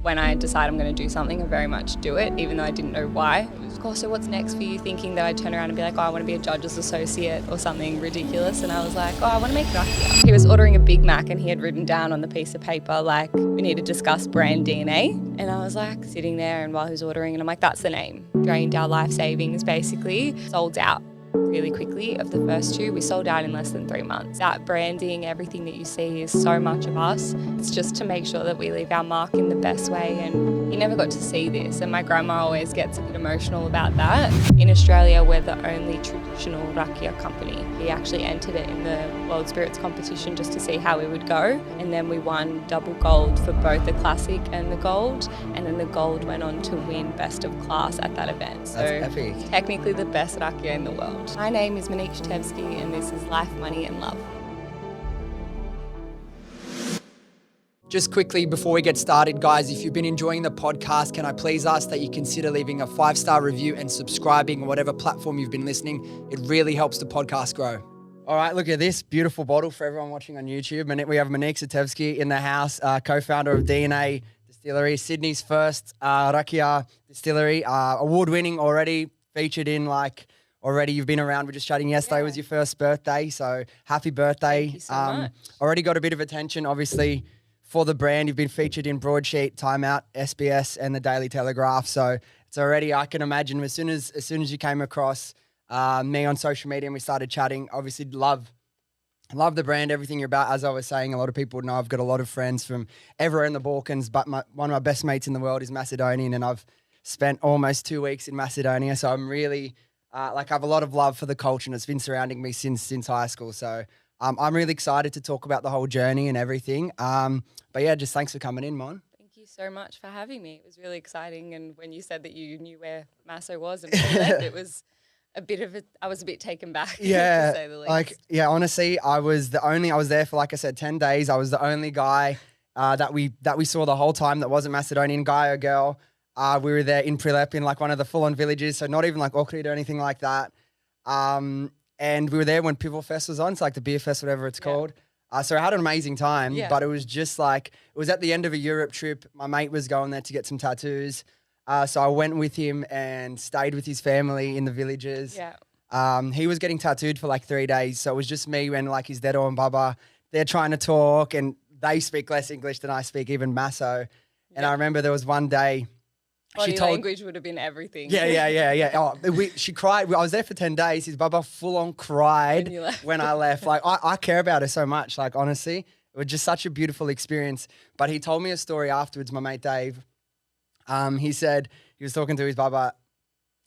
when I decide I'm going to do something, I very much do it, even though I didn't know why. Of course, so what's next for you? Thinking that I'd turn around and be like, oh, I want to be a judge's associate or something ridiculous. And I was like, oh, I want to make Rakija. He was ordering a Big Mac and he had written down on the piece of paper, like, we need to discuss brand DNA. And I was like sitting there, and while he was ordering, and I'm like, that's the name. Drained our life savings, basically. Sold out really quickly. Of the first two, we sold out in less than 3 months. That branding, everything that you see is so much of us. It's just to make sure that we leave our mark in the best way, and he never got to see this, and my grandma always gets a bit emotional about that. In Australia, we're the only traditional Rakija company. We actually entered it in the World Spirits competition just to see how we would go, and then we won double gold for both the classic and the gold, and then the gold went on to win best of class at that event. So that's epic. Technically the best Rakija in the world. My name is Monique and this is Life, Money and Love. Just quickly before we get started, guys, if you've been enjoying the podcast, can I please ask that you consider leaving a 5-star review and subscribing on whatever platform you've been listening. It really helps the podcast grow. All right, look at this beautiful bottle for everyone watching on YouTube. We have Monique in the house, co-founder of DNA Distillery, Sydney's first Rakija Distillery, award-winning already, featured in already you've been around. We're just chatting yesterday was your first birthday, so happy birthday. Thank you so much. Already got a bit of attention, obviously, for the brand. You've been featured in Broadsheet, Time Out, SBS, and the Daily Telegraph. So it's already, I can imagine, as soon as you came across me on social media and we started chatting, obviously love the brand, everything you're about. As I was saying, a lot of people know I've got a lot of friends from everywhere in the Balkans, but one of my best mates in the world is Macedonian, and I've spent almost 2 weeks in Macedonia. So I'm really... I have a lot of love for the culture, and it's been surrounding me since high school. So I'm really excited to talk about the whole journey and everything. But yeah, just thanks for coming in, Mon. Thank you so much for having me. It was really exciting. And when you said that you knew where Maso was and it was I was a bit taken back, yeah, to say the least. Honestly, I was there for, like I said, 10 days. I was the only guy that we saw the whole time that wasn't Macedonian, guy or girl. We were there in Prilep in one of the full-on villages, so not even Ohrid or anything like that. And we were there when Pivotal Fest was on. It's the beer fest, whatever it's called. So I had an amazing time, but it was just it was at the end of a Europe trip. My mate was going there to get some tattoos. So I went with him and stayed with his family in the villages. Yeah. He was getting tattooed for 3 days. So it was just me and his Dedo and Baba. They're trying to talk, and they speak less English than I speak, even Maso. And I remember there was one day, Body language would have been everything. Yeah. Oh, she cried. I was there for 10 days. His baba full on cried when I left. I care about her so much. Honestly, it was just such a beautiful experience. But he told me a story afterwards, my mate Dave. He said he was talking to his baba,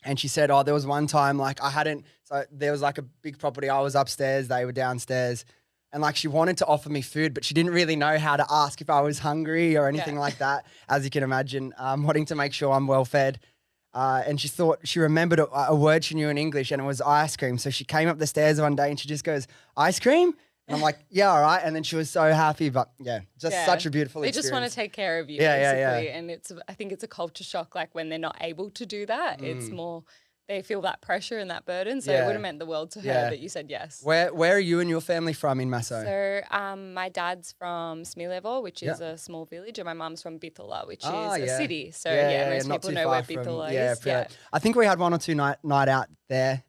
and she said, there was one time there was a big property. I was upstairs. They were downstairs. And she wanted to offer me food, but she didn't really know how to ask if I was hungry or anything like that, as you can imagine, wanting to make sure I'm well fed. And she remembered a word she knew in English, and it was ice cream. So she came up the stairs one day and she just goes, ice cream? And I'm like, yeah, all right. And then she was so happy, but such a beautiful experience. They just want to take care of you, basically. And I think it's a culture shock, when they're not able to do that. It's more... They feel that pressure and that burden, so it would have meant the world to her that you said yes. Where are you and your family from in Maso? So my dad's from Smilevo, which is a small village, and my mum's from Bitola, which is a city. So most people know where Bitola is. Yeah. I think we had one or two night out there.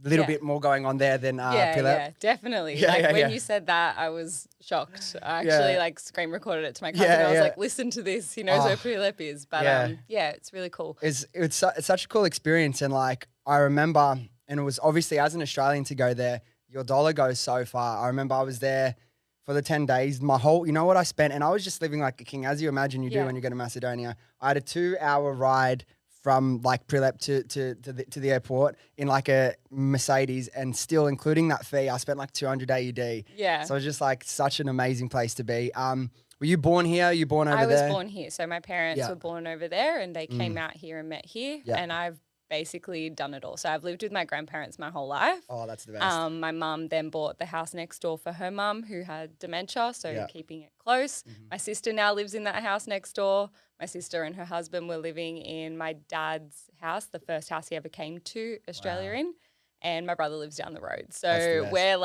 A little bit more going on there than Prilep. Yeah, definitely. When you said that, I was shocked. I actually screen recorded it to my cousin. I was like, listen to this. He knows where Prilep is. But it's really cool. It's such a cool experience. And I remember, and it was obviously as an Australian to go there, your dollar goes so far. I remember I was there for the 10 days. You know what I spent? And I was just living like a king, as you imagine you do when you go to Macedonia. I had a 2-hour ride from Prilep to the airport in a Mercedes, and still including that fee, I spent 200 AUD. Yeah. So it was just such an amazing place to be. Were you born here? You born over there? I was born here. So my parents were born over there, and they came out here and met here. Yeah. And I've basically done it all. So I've lived with my grandparents my whole life. Oh, that's the best. My mum then bought the house next door for her mum who had dementia, so keeping it close. My sister now lives in that house next door. My sister and her husband were living in my dad's house, the first house he ever came to Australia in, and my brother lives down the road. So we're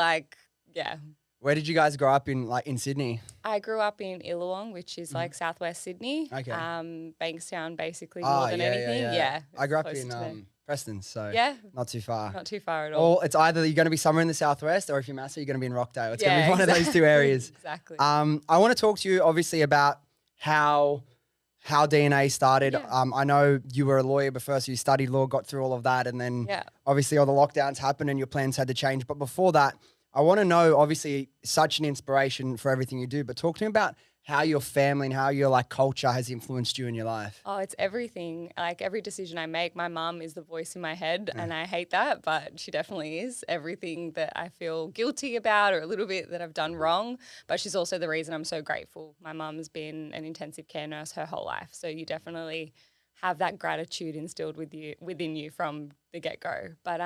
Where did you guys grow up in, like in Sydney? I grew up in Illawong, which is like southwest Sydney. Okay. Bankstown, basically, more than anything. Yeah. I grew up close to there. in Preston, so Yeah. not too far. Not too far at all. Or it's either you're going to be somewhere in the southwest, or if you're massive, you're going to be in Rockdale. It's going to Yeah, be one of those two areas. Exactly. I want to talk to you obviously about how DNA started. Yeah. I know you were a lawyer before, so you studied law, got through all of that, and then Yeah. obviously all the lockdowns happened and your plans had to change. But before that, I want to know, obviously, such an inspiration for everything you do, but talk to me about how your family and how your like culture has influenced you in your life. Oh, it's everything. Like every decision I make, my mum is the voice in my head, and I hate that, but she definitely is. Everything that I feel guilty about or a little bit that I've done wrong, but she's also the reason I'm so grateful. My mum's been an intensive care nurse her whole life, so you definitely have that gratitude instilled within you from the get-go. But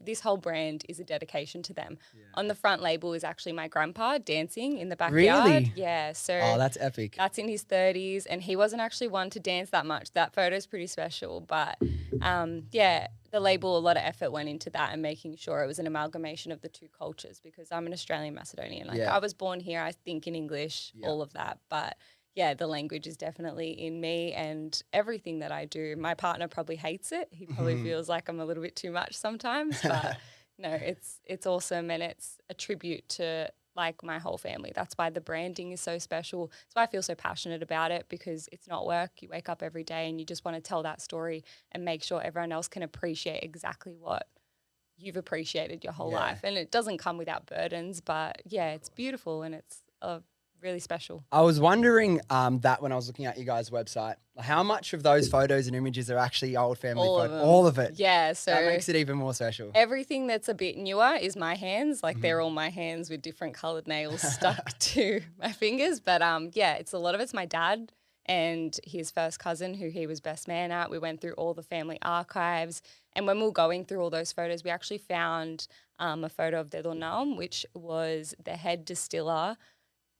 this whole brand is a dedication to them. Yeah. On the front label is actually my grandpa dancing in the backyard. Really? Yeah. So that's epic. That's in his 30s, and he wasn't actually one to dance that much. That photo's pretty special. But the label, a lot of effort went into that and making sure it was an amalgamation of the two cultures, because I'm an Australian Macedonian. I was born here, I think in English, all of that. But yeah, the language is definitely in me and everything that I do. My partner probably hates it. He probably feels like I'm a little bit too much sometimes, but no, it's awesome, and it's a tribute to like my whole family. That's why the branding is so special. That's why I feel so passionate about it, because it's not work. You wake up every day and you just want to tell that story and make sure everyone else can appreciate exactly what you've appreciated your whole life. And it doesn't come without burdens, but yeah, it's beautiful and it's really special. I was wondering that when I was looking at you guys' website, how much of those photos and images are actually old family photos? All of it. Yeah, so that makes it even more special. Everything that's a bit newer is my hands. Like they're all my hands with different coloured nails stuck to my fingers. But it's a lot of it's my dad and his first cousin, who he was best man at. We went through all the family archives, and when we were going through all those photos, we actually found a photo of Dedonam, which was the head distiller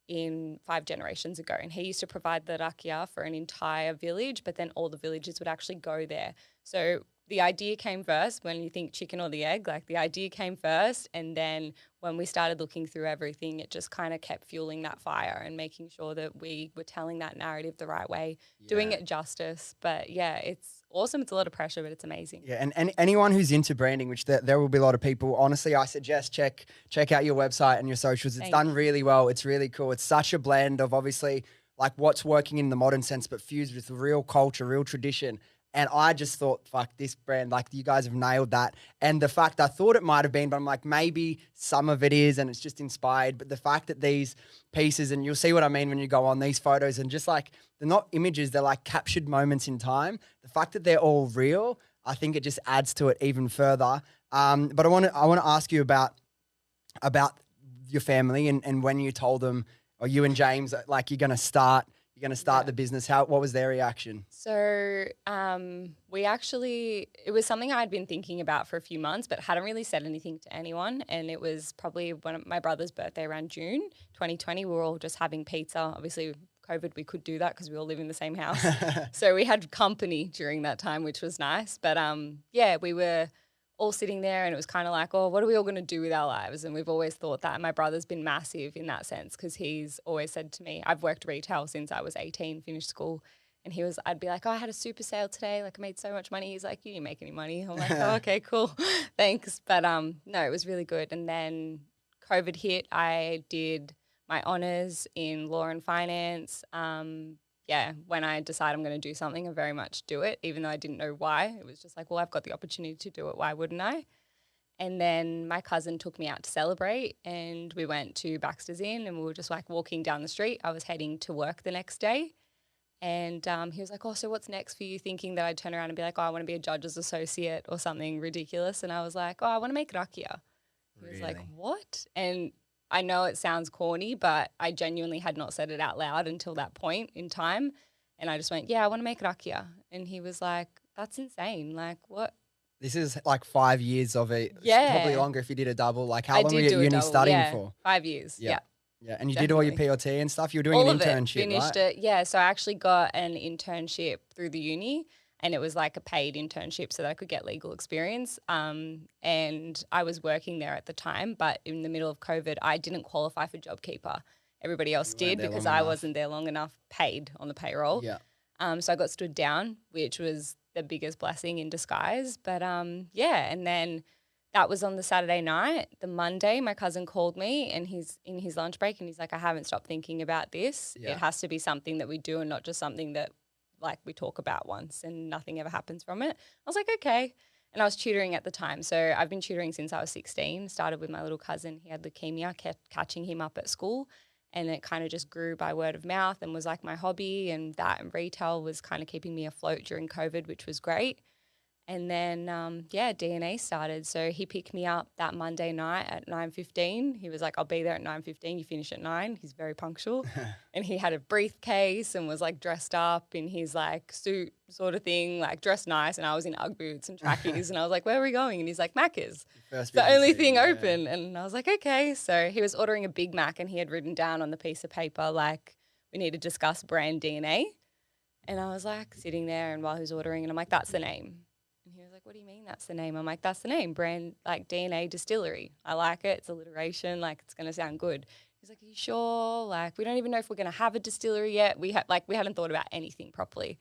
in 5 generations ago, and he used to provide the rakia for an entire village, but then all the villages would actually go there. So the idea came first. When you think chicken or the egg, like the idea came first, and then when we started looking through everything, it just kind of kept fueling that fire and making sure that we were telling that narrative the right way, doing it justice. But yeah, it's awesome. It's a lot of pressure, but it's amazing. Yeah, and anyone who's into branding, which there will be a lot of people, honestly, I suggest check out your website and your socials. It's done really well. It's really cool. It's such a blend of obviously like what's working in the modern sense, but fused with real culture, real tradition. And I just thought, fuck, this brand, like you guys have nailed that. And the fact, I thought it might have been, but I'm like, maybe some of it is and it's just inspired. But the fact that these pieces, and you'll see what I mean when you go on these photos, and just like, they're not images, they're like captured moments in time. The fact that they're all real, I think it just adds to it even further. But I want to ask you about your family and when you told them, or you and James, like you're going to start the business. What was their reaction? So it was something I'd been thinking about for a few months, but hadn't really said anything to anyone. And it was probably my brother's birthday around June 2020. We were all just having pizza. Obviously, COVID, we could do that because we all live in the same house. So we had company during that time, which was nice. But we were all sitting there, and it was kind of like, oh, what are we all going to do with our lives? And we've always thought that. And my brother's been massive in that sense, because he's always said to me, I've worked retail since I was 18, finished school. And I'd be like, oh, I had a super sale today. Like I made so much money. He's like, you didn't make any money. I'm like, oh, okay, cool. Thanks. But no, it was really good. And then COVID hit. I did my honours in law and finance. When I decide I'm going to do something, I very much do it, even though I didn't know why. It was just like, well, I've got the opportunity to do it. Why wouldn't I? And then my cousin took me out to celebrate, and we went to Baxter's Inn, and we were just like walking down the street. I was heading to work the next day, and he was like, oh, so what's next for you? Thinking that I'd turn around and be like, oh, I want to be a judge's associate or something ridiculous. And I was like, oh, I want to make rakia. He was like, what? And I know it sounds corny, but I genuinely had not said it out loud until that point in time. And I just went, yeah, I want to make rakia. And he was like, that's insane. Like, what? This is like 5 years of it. Yeah. Probably longer if you did a double. Like how long were you at uni studying for? 5 years. Yeah. Yeah. And you did all your PLT and stuff? You were doing an internship, finished right? it. Yeah. So I actually got an internship through the uni. And it was like a paid internship so that I could get legal experience. And I was working there at the time, but in the middle of COVID, I didn't qualify for JobKeeper. Everybody else did because I wasn't there long enough paid on the payroll. Yeah. So I got stood down, which was the biggest blessing in disguise. But yeah, and then that was on the Saturday night. The Monday, my cousin called me and he's in his lunch break and he's like, I haven't stopped thinking about this. Yeah. It has to be something that we do and not just something that like we talk about once and nothing ever happens from it. I was like, okay. And I was tutoring at the time. So I've been tutoring since I was 16, started with my little cousin. He had leukemia, kept catching him up at school. And it kind of just grew by word of mouth and was like my hobby, and that and retail was kind of keeping me afloat during COVID, which was great. And then, DNA started. So he picked me up that Monday night at 9:15. He was like, I'll be there at 9:15. You finish at 9. He's very punctual. And he had a briefcase and was like dressed up in his like suit sort of thing, like dressed nice. And I was in Ugg boots and trackies. And I was like, where are we going? And he's like, Macca's. It's the only thing open. And I was like, okay. So he was ordering a Big Mac and he had written down on the piece of paper, like, we need to discuss brand DNA. And I was like sitting there and while he was ordering and I'm like, that's the name. And he was like, what do you mean that's the name? I'm like, that's the name, brand, like DNA Distillery. I like it. It's alliteration. Like, it's going to sound good. He's like, are you sure? Like, we don't even know if we're going to have a distillery yet. We hadn't thought about anything properly.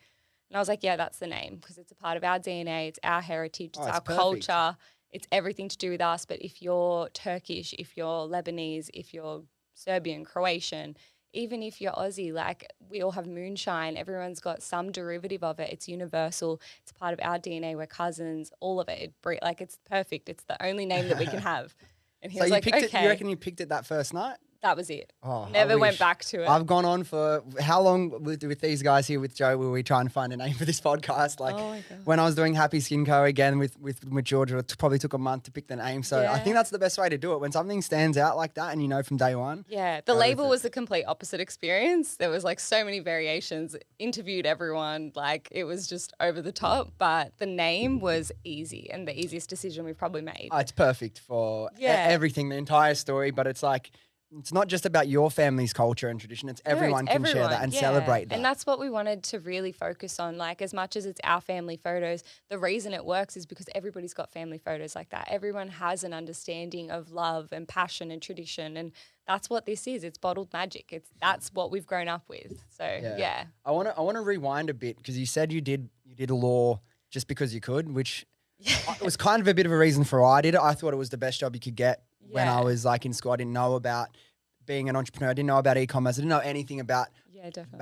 And I was like, yeah, that's the name because it's a part of our DNA. It's our heritage. It's our culture. It's everything to do with us. But if you're Turkish, if you're Lebanese, if you're Serbian, Croatian, even if you're Aussie, like we all have moonshine, everyone's got some derivative of it. It's universal. It's part of our DNA. We're cousins, all of it. Like it's perfect. It's the only name that we can have. And he was like, okay. You reckon you picked it that first night? That was it. Oh, never went back to it. I've gone on for how long with these guys here with Joe were we trying to find a name for this podcast? Like when I was doing Happy Skin Co. again with Georgia, it probably took a month to pick the name. So I think that's the best way to do it. When something stands out like that and you know from day one. Yeah. The label was the complete opposite experience. There was like so many variations, interviewed everyone, like it was just over the top. But the name was easy and the easiest decision we've probably made. It's perfect for everything, the entire story. But it's like, it's not just about your family's culture and tradition. It's everyone can share that and celebrate that. And that's what we wanted to really focus on. Like as much as it's our family photos, the reason it works is because everybody's got family photos like that. Everyone has an understanding of love and passion and tradition. And that's what this is. It's bottled magic. That's what we've grown up with. So yeah. I want to rewind a bit because you said you did law just because you could, which it was kind of a bit of a reason for why I did it. I thought it was the best job you could get. When I was like in school, I didn't know about being an entrepreneur. I didn't know about e-commerce. I didn't know anything about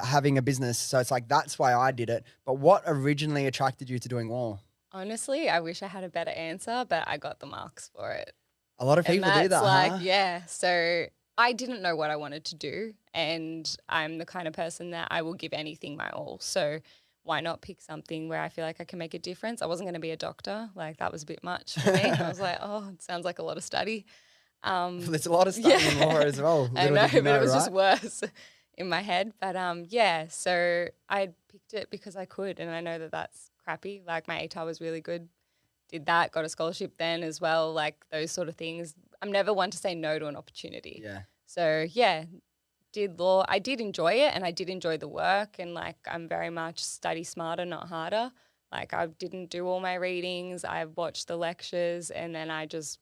having a business. So it's like, that's why I did it. But what originally attracted you to doing law? Honestly, I wish I had a better answer, but I got the marks for it. A lot of people do that, like, yeah. So I didn't know what I wanted to do. And I'm the kind of person that I will give anything my all. So why not pick something where I feel like I can make a difference? I wasn't going to be a doctor. Like that was a bit much for me. I was like, oh, it sounds like a lot of study. There's a lot of stuff in law as well. I know, but it was just worse in my head. But so I picked it because I could, and I know that that's crappy. Like my ATAR was really good. Did that, got a scholarship then as well, like those sort of things. I'm never one to say no to an opportunity. Yeah. So did law. I did enjoy it and I did enjoy the work, and like I'm very much study smarter, not harder. Like I didn't do all my readings. I watched the lectures and then I just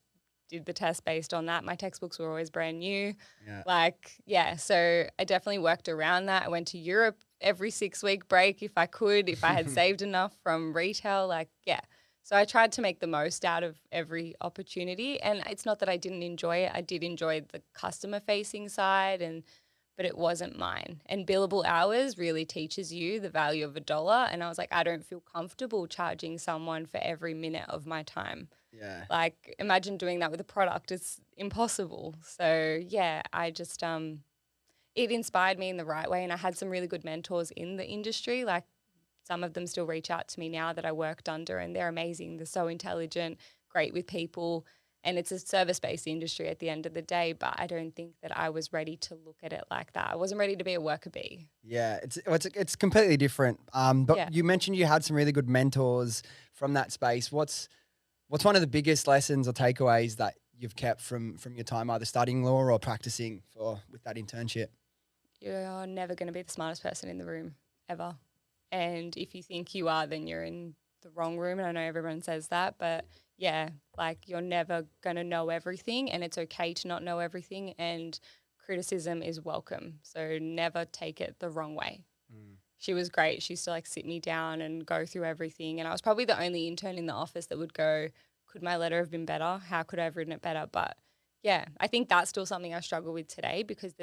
did the test based on that. My textbooks were always brand new. So I definitely worked around that. I went to Europe every 6-week break if I could, if I had saved enough from retail, So I tried to make the most out of every opportunity. And it's not that I didn't enjoy it. I did enjoy the customer facing side, but it wasn't mine. And billable hours really teaches you the value of $1. And I was like, I don't feel comfortable charging someone for every minute of my time. Yeah. Like imagine doing that with a product. It's impossible. So I just, it inspired me in the right way. And I had some really good mentors in the industry. Like some of them still reach out to me now that I worked under, and they're amazing. They're so intelligent, great with people. And it's a service-based industry at the end of the day, but I don't think that I was ready to look at it like that. I wasn't ready to be a worker bee. Yeah, it's completely different. But you mentioned you had some really good mentors from that space. What's one of the biggest lessons or takeaways that you've kept from your time either studying law or practicing with that internship? You're never going to be the smartest person in the room, ever. And if you think you are, then you're in the wrong room. And I know everyone says that, but yeah, like you're never going to know everything, and it's okay to not know everything, and criticism is welcome. So never take it the wrong way. She was great. She used to like sit me down and go through everything. And I was probably the only intern in the office that would go, could my letter have been better? How could I have written it better? But yeah, I think that's still something I struggle with today, because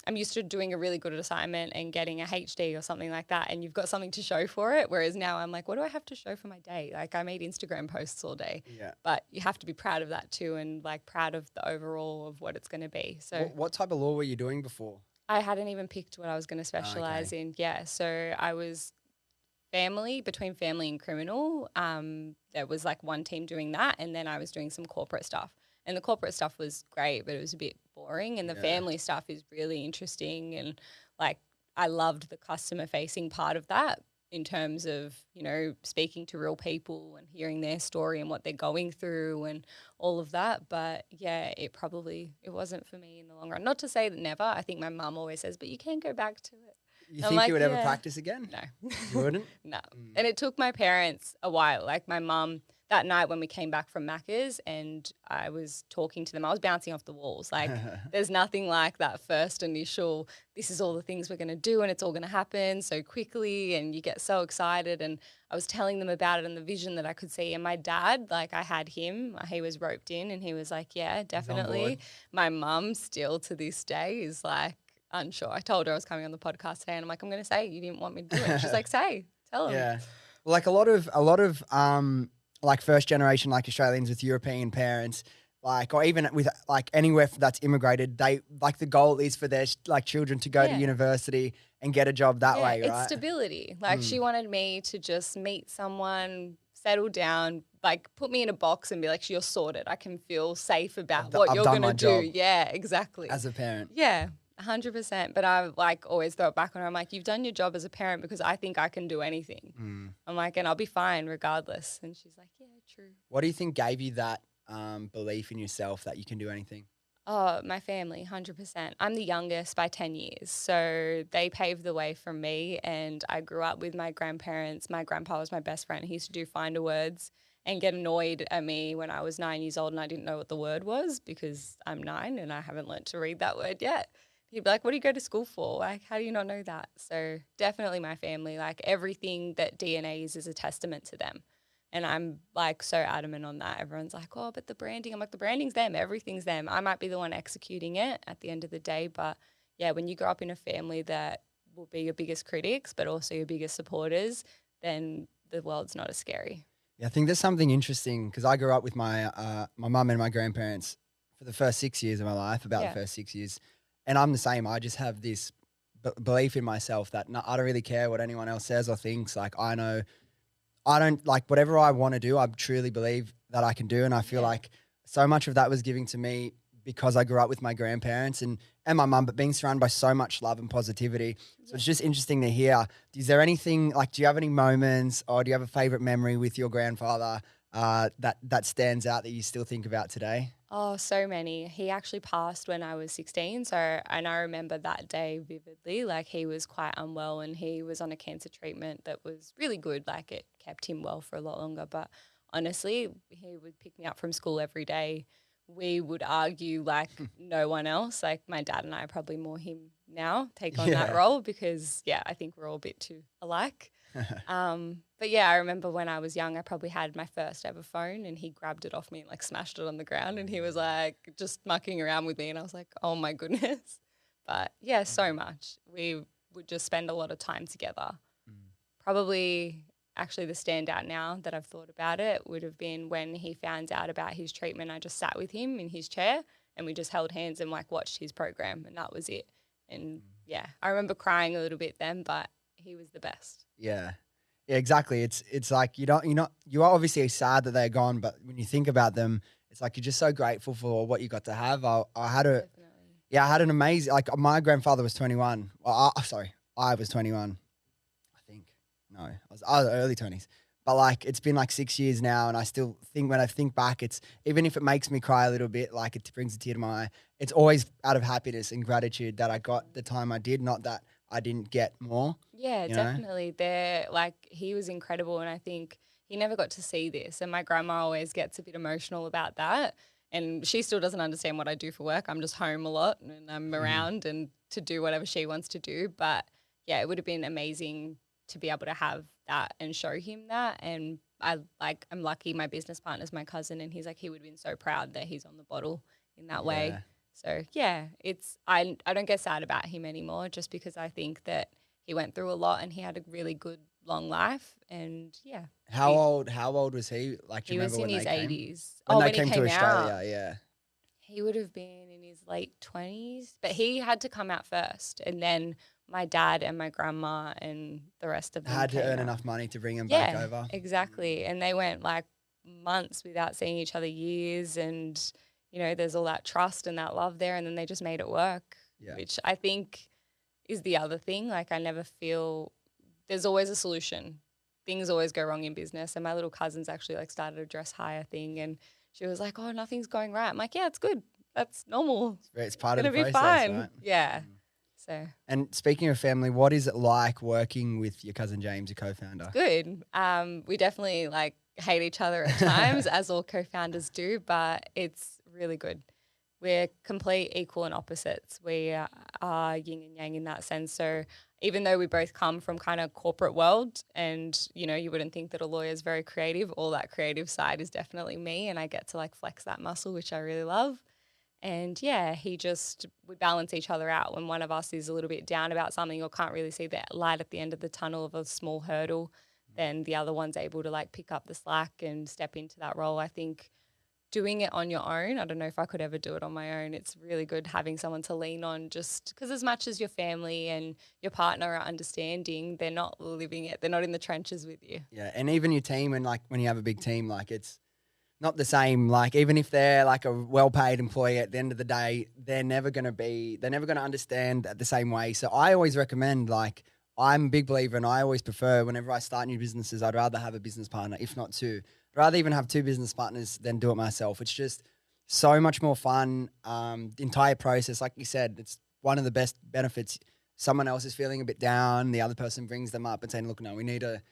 I'm used to doing a really good assignment and getting a HD or something like that, and you've got something to show for it. Whereas now I'm like, what do I have to show for my day? Like I made Instagram posts all day, but you have to be proud of that too, and like proud of the overall of what it's going to be. So what type of law were you doing before? I hadn't even picked what I was going to specialize in. Yeah. So I was between family and criminal. There was like one team doing that, and then I was doing some corporate stuff. And the corporate stuff was great, but it was a bit boring. And the family stuff is really interesting. And like I loved the customer facing part of that in terms of, you know, speaking to real people and hearing their story and what they're going through and all of that. But yeah, it wasn't for me in the long run. Not to say that never. I think my mum always says, but you can go back to it. You think you would ever practice again? No. You wouldn't? No. And it took my parents a while. Like my mum, that night when we came back from Macca's and I was talking to them, I was bouncing off the walls. Like there's nothing like that first initial, this is all the things we're going to do and it's all going to happen so quickly, and you get so excited. And I was telling them about it and the vision that I could see. And my dad, like I had him, he was roped in and he was like, yeah, definitely. My mum still to this day is like unsure. I told her I was coming on the podcast today and I'm like, I'm going to say you didn't want me to do it. She's like, tell him. Yeah. Well, like a lot of like first generation, like Australians with European parents, like, or even with like anywhere that's immigrated, they like the goal is for their like children to go to university and get a job that way, right? It's stability. Like she wanted me to just meet someone, settle down, like put me in a box and be like, you're sorted. I can feel safe about what you're going to do. Job. Yeah, exactly. As a parent. Yeah. 100%. But I like always throw it back on her. I'm like, you've done your job as a parent because I think I can do anything. I'm like, and I'll be fine regardless. And she's like, yeah, true. What do you think gave you that belief in yourself that you can do anything? Oh, my family, 100%. I'm the youngest by 10 years. So they paved the way for me. And I grew up with my grandparents. My grandpa was my best friend. He used to do finder words and get annoyed at me when I was 9 years old and I didn't know what the word was because I'm 9 and I haven't learnt to read that word yet. He'd be like, what do you go to school for? Like, how do you not know that? So definitely my family, like everything that DNA is a testament to them. And I'm like so adamant on that. Everyone's like, oh, but the branding. I'm like, the branding's them. Everything's them. I might be the one executing it at the end of the day. But yeah, when you grow up in a family that will be your biggest critics, but also your biggest supporters, then the world's not as scary. Yeah, I think there's something interesting because I grew up with my mum and my grandparents for the first 6 years of my life, the first 6 years. And I'm the same. I just have this belief in myself that I don't really care what anyone else says or thinks. Like I know I don't like whatever I want to do. I truly believe that I can do. And I feel like so much of that was given to me because I grew up with my grandparents and my mum, but being surrounded by so much love and positivity. So it's just interesting to hear. Is there anything like, do you have any moments or do you have a favorite memory with your grandfather that stands out that you still think about today? Oh, so many. He actually passed when I was 16. And I remember that day vividly. Like he was quite unwell and he was on a cancer treatment that was really good. Like it kept him well for a lot longer. But honestly, he would pick me up from school every day. We would argue like no one else. Like my dad and I are probably more him now, take on that role because, I think we're all a bit too alike. But yeah, I remember when I was young, I probably had my first ever phone and he grabbed it off me and like smashed it on the ground and he was like just mucking around with me and I was like, oh my goodness. But yeah, so much. We would just spend a lot of time together. Probably actually the standout now that I've thought about it would have been when he found out about his treatment. I just sat with him in his chair and we just held hands and like watched his program and that was it. And yeah, I remember crying a little bit then, but he was the best. Yeah. Yeah, exactly. It's like you are obviously sad that they're gone, but when you think about them, it's like you're just so grateful for what you got to have. I had an amazing, like my grandfather was 21. Well, I was 21. I think. No, I was early 20s. But like it's been like 6 years now and I still think when I think back, it's even if it makes me cry a little bit, like it brings a tear to my eye, it's always out of happiness and gratitude that I got the time I did, not that I didn't get more. Yeah, definitely. They're like, he was incredible, and I think he never got to see this. And my grandma always gets a bit emotional about that. And she still doesn't understand what I do for work. I'm just home a lot and I'm around and to do whatever she wants to do. But yeah, it would have been amazing to be able to have that and show him that. And I'm lucky my business partner's my cousin, and he's like, he would have been so proud that he's on the bottle in that way. So yeah, I don't get sad about him anymore, just because I think that he went through a lot and he had a really good long life. And yeah. How old was he? Like, do you remember when he was in his 80s. When they he came to Australia, he would have been in his late 20s, but he had to come out first, and then my dad and my grandma and the rest of them had to earn out. enough money to bring him back over. Exactly. And they went like months without seeing each other, years, and you know, there's all that trust and that love there, and then they just made it work, which I think is the other thing. Like, I never feel there's always a solution. Things always go wrong in business, and my little cousin's actually like started a dress hire thing, and she was like, oh, nothing's going right. I'm like, yeah, it's good. That's normal. It's part of the process, fine. Right? Yeah. So. And speaking of family, what is it like working with your cousin James, your co-founder? Good. We definitely like hate each other at times, as all co-founders do, but it's really good. We're complete equal and opposites. We are yin and yang in that sense. So even though we both come from kind of corporate world, and, you know, you wouldn't think that a lawyer is very creative, all that creative side is definitely me, and I get to like flex that muscle, which I really love. And yeah, we balance each other out. When one of us is a little bit down about something or can't really see the light at the end of the tunnel of a small hurdle, then the other one's able to like pick up the slack and step into that role. I think doing it on your own, I don't know if I could ever do it on my own. It's really good having someone to lean on, just because as much as your family and your partner are understanding, they're not living it. They're not in the trenches with you. Yeah, and even your team, and like when you have a big team, like it's not the same. Like, even if they're like a well-paid employee, at the end of the day, they're never going to understand the same way. So I always recommend, like, I'm a big believer, and I always prefer, whenever I start new businesses, I'd rather have a business partner, if not two. I'd rather even have two business partners than do it myself. It's just so much more fun. The entire process, like you said, it's one of the best benefits. Someone else is feeling a bit down, the other person brings them up and saying, look, no, we need to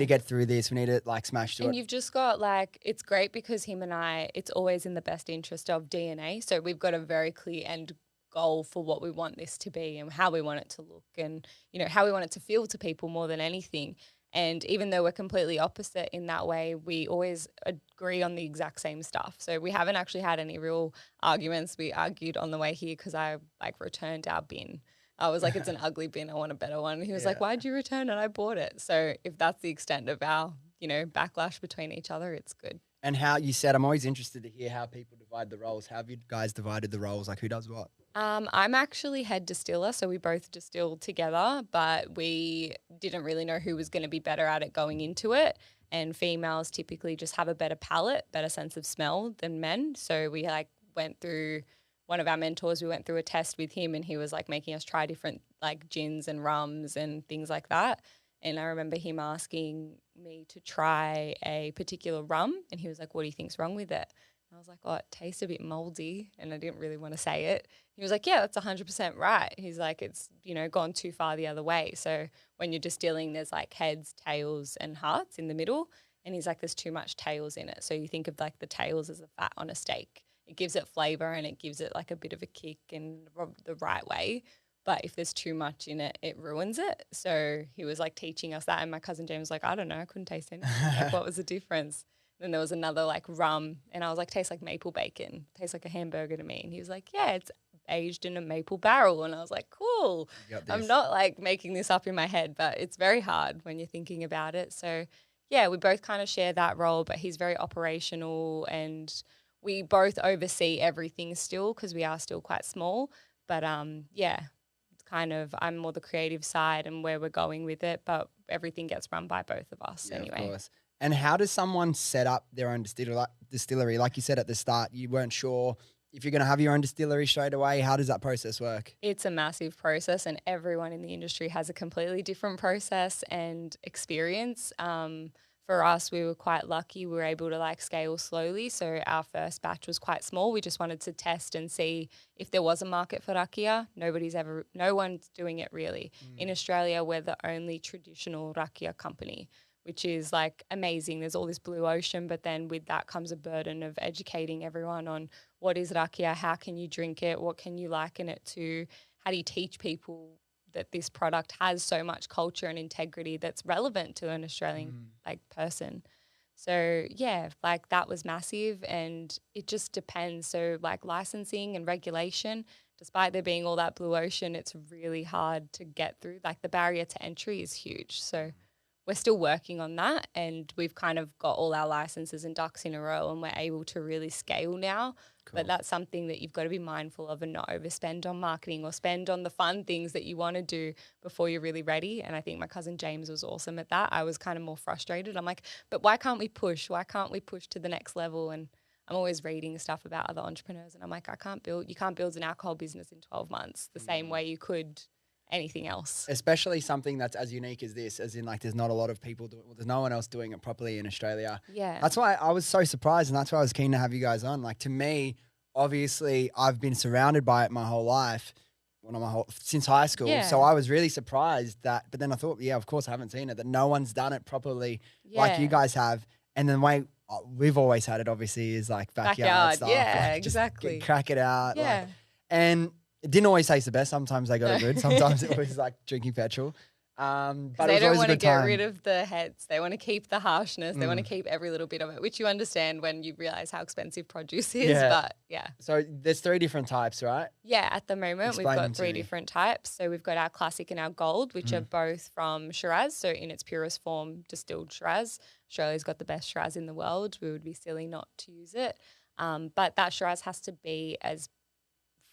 get through this. We need to like smash through it. And you've just got like, it's great because him and I, it's always in the best interest of DNA. So we've got a very clear end goal for what we want this to be and how we want it to look, and, you know, how we want it to feel to people more than anything. And even though we're completely opposite in that way, we always agree on the exact same stuff. So we haven't actually had any real arguments. We argued on the way here because I like returned our bin. I was like, it's an ugly bin, I want a better one. He was like, why'd you return it? I bought it. So if that's the extent of our, you know, backlash between each other, it's good. And how you said, I'm always interested to hear how people divide the roles. How have you guys divided the roles? Like, who does what? I'm actually head distiller, so we both distilled together, but we didn't really know who was going to be better at it going into it. And females typically just have a better palate, better sense of smell than men. So we like went through, one of our mentors, we went through a test with him, and he was like making us try different like gins and rums and things like that. And I remember him asking me to try a particular rum, and he was like, what do you think's wrong with it? And I was like, oh, it tastes a bit moldy, and I didn't really want to say it. He was like, yeah, that's 100% right. He's like, it's, you know, gone too far the other way. So when you're distilling, there's like heads, tails, and hearts in the middle. And he's like, there's too much tails in it. So you think of like the tails as the fat on a steak. It gives it flavour and it gives it like a bit of a kick in the right way. But if there's too much in it, it ruins it. So he was like teaching us that. And my cousin James was like, I don't know, I couldn't taste anything. Like, what was the difference? Then there was another like rum, and I was like, tastes like maple bacon, tastes like a hamburger to me. And he was like, yeah, it's aged in a maple barrel. And I was like, cool. I'm not like making this up in my head, but it's very hard when you're thinking about it. So yeah, we both kind of share that role, but he's very operational, and we both oversee everything still because we are still quite small. But yeah, it's kind of, I'm more the creative side and where we're going with it, but everything gets run by both of us anyway. Of course. And how does someone set up their own distillery? Like you said at the start, you weren't sure if you're going to have your own distillery straight away. How does that process work? It's a massive process, and everyone in the industry has a completely different process and experience. for us, we were quite lucky. We were able to like scale slowly. So our first batch was quite small. We just wanted to test and see if there was a market for rakia. No one's doing it really. In Australia, we're the only traditional rakia company, which is like amazing. There's all this blue ocean, but then with that comes a burden of educating everyone on what is rakia, how can you drink it, what can you liken it to, how do you teach people that this product has so much culture and integrity that's relevant to an Australian like person. So yeah, like that was massive, and it just depends. So like licensing and regulation, despite there being all that blue ocean, it's really hard to get through. Like the barrier to entry is huge. So we're still working on that, and we've kind of got all our licenses and ducks in a row, and we're able to really scale now. Cool. But that's something that you've got to be mindful of and not overspend on marketing or spend on the fun things that you want to do before you're really ready. And I think my cousin James was awesome at that. I was kind of more frustrated. I'm like, but why can't we push? Why can't we push to the next level? And I'm always reading stuff about other entrepreneurs, and I'm like, you can't build an alcohol business in 12 months the same way you could anything else. Especially something that's as unique as this, as in like there's not a lot of people doing, well, there's no one else doing it properly in Australia. Yeah. That's why I was so surprised, and that's why I was keen to have you guys on. Like to me, obviously I've been surrounded by it my whole life, since high school. Yeah. So I was really surprised that, but then I thought, yeah, of course I haven't seen it, that no one's done it properly like you guys have. And then we've always had it obviously is like backyard stuff. Yeah, like exactly. Crack it out. Yeah. Like, and it didn't always taste the best. Sometimes they got it good. Sometimes it was like drinking petrol. But they don't want to get rid of the heads. They want to keep the harshness. They want to keep every little bit of it, which you understand when you realize how expensive produce is. Yeah. But yeah. So there's 3 different types, right? Yeah. At the moment, we've got 3 different types. So we've got our classic and our gold, which are both from Shiraz. So in its purest form, distilled Shiraz. Australia's got the best Shiraz in the world. We would be silly not to use it. But that Shiraz has to be as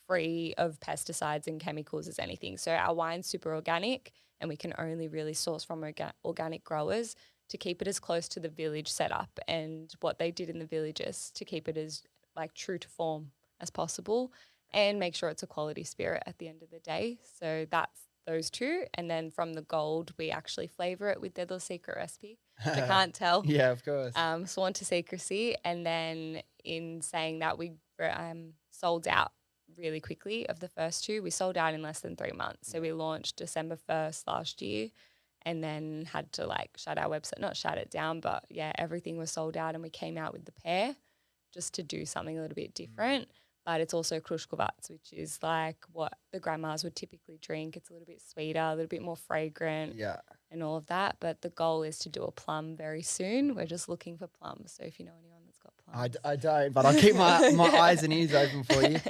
free of pesticides and chemicals as anything. So our wine's super organic, and we can only really source from organic growers to keep it as close to the village setup and what they did in the villages to keep it as like true to form as possible and make sure it's a quality spirit at the end of the day. So that's those 2. And then from the gold, we actually flavour it with their little secret recipe. I can't tell. Yeah, of course. Sworn to secrecy. And then in saying that, we sold out really quickly of the first 2. We sold out in less than 3 months. So we launched December 1st last year, and then had to like shut our website, not shut it down, but yeah, everything was sold out, and we came out with the pear just to do something a little bit different. But it's also krushkovats, which is like what the grandmas would typically drink. It's a little bit sweeter, a little bit more fragrant, and all of that. But the goal is to do a plum very soon. We're just looking for plums. So if you know anyone that's got plums. I don't, but I'll keep my eyes and ears open for you.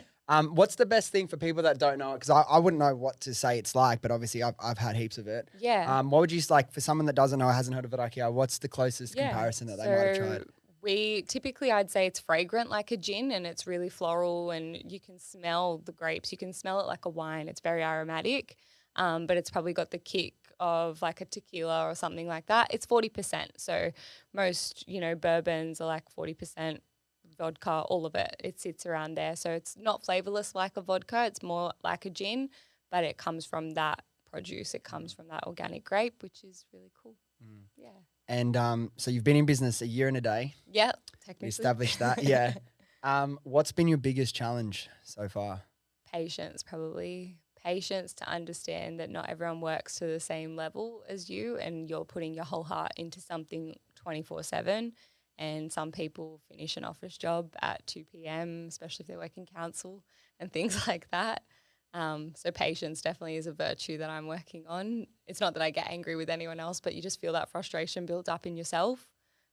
What's the best thing for people that don't know it? Because I wouldn't know what to say it's like, but obviously I've had heaps of it. Yeah. What would you like for someone that doesn't know or hasn't heard of rakia? What's the closest comparison that they might have tried? I'd say it's fragrant like a gin, and it's really floral, and you can smell the grapes. You can smell it like a wine. It's very aromatic, but it's probably got the kick of like a tequila or something like that. It's 40%. So most, bourbons are like 40%. Vodka, all of it. It sits around there. So it's not flavorless like a vodka. It's more like a gin, but it comes from that produce. It comes from that organic grape, which is really cool. Yeah. And so you've been in business a year and a day. Yeah, technically. We established that. Yeah. What's been your biggest challenge so far? Patience, probably. Patience to understand that not everyone works to the same level as you, and you're putting your whole heart into something 24/7. And some people finish an office job at 2 p.m, especially if they work in council and things like that. So patience definitely is a virtue that I'm working on. It's not that I get angry with anyone else, but you just feel that frustration build up in yourself.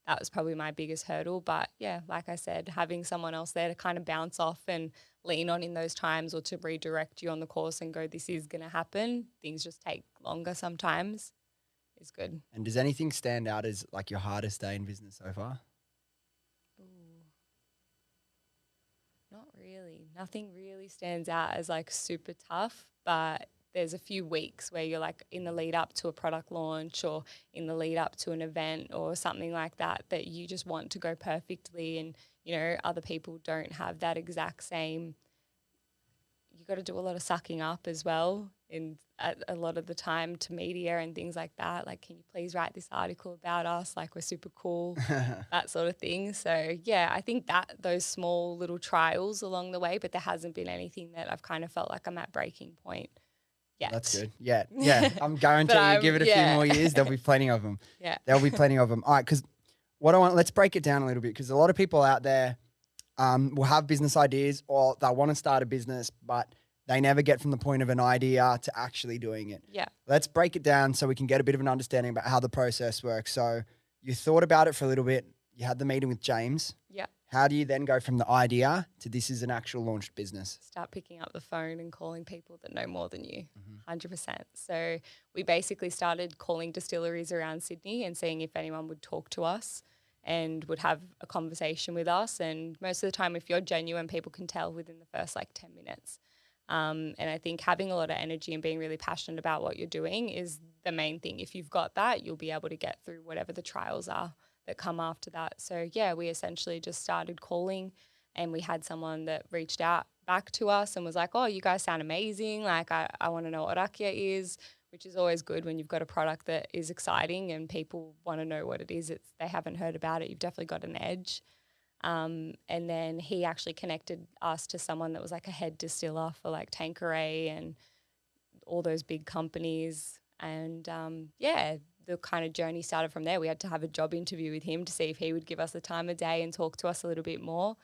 That was probably my biggest hurdle. But yeah, like I said, having someone else there to kind of bounce off and lean on in those times, or to redirect you on the course and go, this is going to happen. Things just take longer sometimes, is good. And does anything stand out as like your hardest day in business so far? Not really. Nothing really stands out as like super tough, but there's a few weeks where you're like in the lead up to a product launch or in the lead up to an event or something like that, that you just want to go perfectly, and other people don't have that exact same you got to do a lot of sucking up as well at a lot of the time to media and things like that. Like, can you please write this article about us? Like, we're super cool, that sort of thing. So, yeah, I think that those small little trials along the way, but there hasn't been anything that I've kind of felt like I'm at breaking point yet. That's good. Yeah. I'm guaranteeing you give it a few more years, there'll be plenty of them. Yeah. There'll be plenty of them. All right, because let's break it down a little bit, because a lot of people out there will have business ideas, or they want to start a business, but they never get from the point of an idea to actually doing it. Yeah. Let's break it down so we can get a bit of an understanding about how the process works. So you thought about it for a little bit. You had the meeting with James. Yeah. How do you then go from the idea to this is an actual launched business? Start picking up the phone and calling people that know more than you, 100%. So we basically started calling distilleries around Sydney and seeing if anyone would talk to us and would have a conversation with us. And most of the time, if you're genuine, people can tell within the first 10 minutes. And I think having a lot of energy and being really passionate about what you're doing is the main thing. If you've got that, you'll be able to get through whatever the trials are that come after that. So, yeah, we essentially just started calling, and we had someone that reached out back to us and was like, oh, you guys sound amazing. Like, I want to know what Rakija is, which is always good when you've got a product that is exciting and people want to know what it is. They haven't heard about it. You've definitely got an edge. And then he actually connected us to someone that was like a head distiller for like Tanqueray and all those big companies. And the kind of journey started from there. We had to have a job interview with him to see if he would give us the time of day and talk to us a little bit more,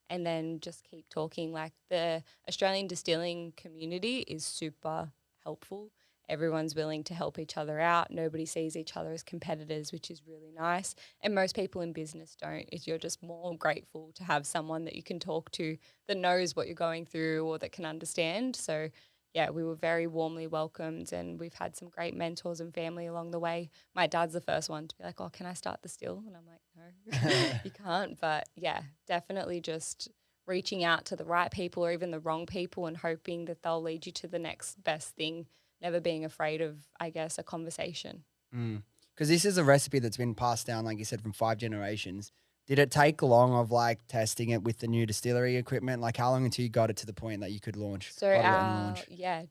and then just keep talking. Like, the Australian distilling community is super helpful. Everyone's willing to help each other out. Nobody sees each other as competitors, which is really nice. And most people in business don't. You're just more grateful to have someone that you can talk to that knows what you're going through or that can understand. So, yeah, we were very warmly welcomed, and we've had some great mentors and family along the way. My dad's the first one to be like, oh, can I start the still? And I'm like, no, you can't. But, yeah, definitely just reaching out to the right people or even the wrong people and hoping that they'll lead you to the next best thing. Never being afraid of, I guess, a conversation. Because this is a recipe that's been passed down, like you said, from 5 generations. Did it take long of testing it with the new distillery equipment? Like, how long until you got it to the point that you could launch? So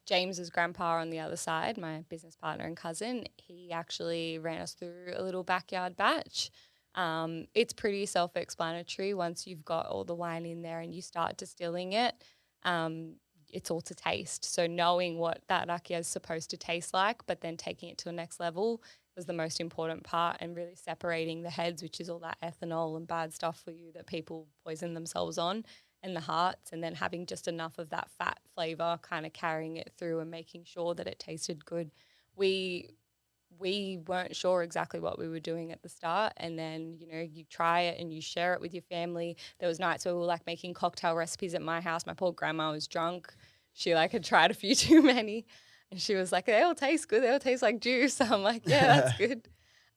James's grandpa on the other side, my business partner and cousin, he actually ran us through a little backyard batch. It's pretty self-explanatory once you've got all the wine in there and you start distilling it. It's all to taste. So knowing what that Rakija is supposed to taste like, but then taking it to the next level was the most important part, and really separating the heads, which is all that ethanol and bad stuff for you that people poison themselves on, and the hearts, and then having just enough of that fat flavour kind of carrying it through and making sure that it tasted good. We weren't sure exactly what we were doing at the start, and then, you try it and you share it with your family. There was nights where we were making cocktail recipes at my house. My poor grandma was drunk. She had tried a few too many, and she was like, they all taste good. They all taste like juice. I'm like, yeah, that's good.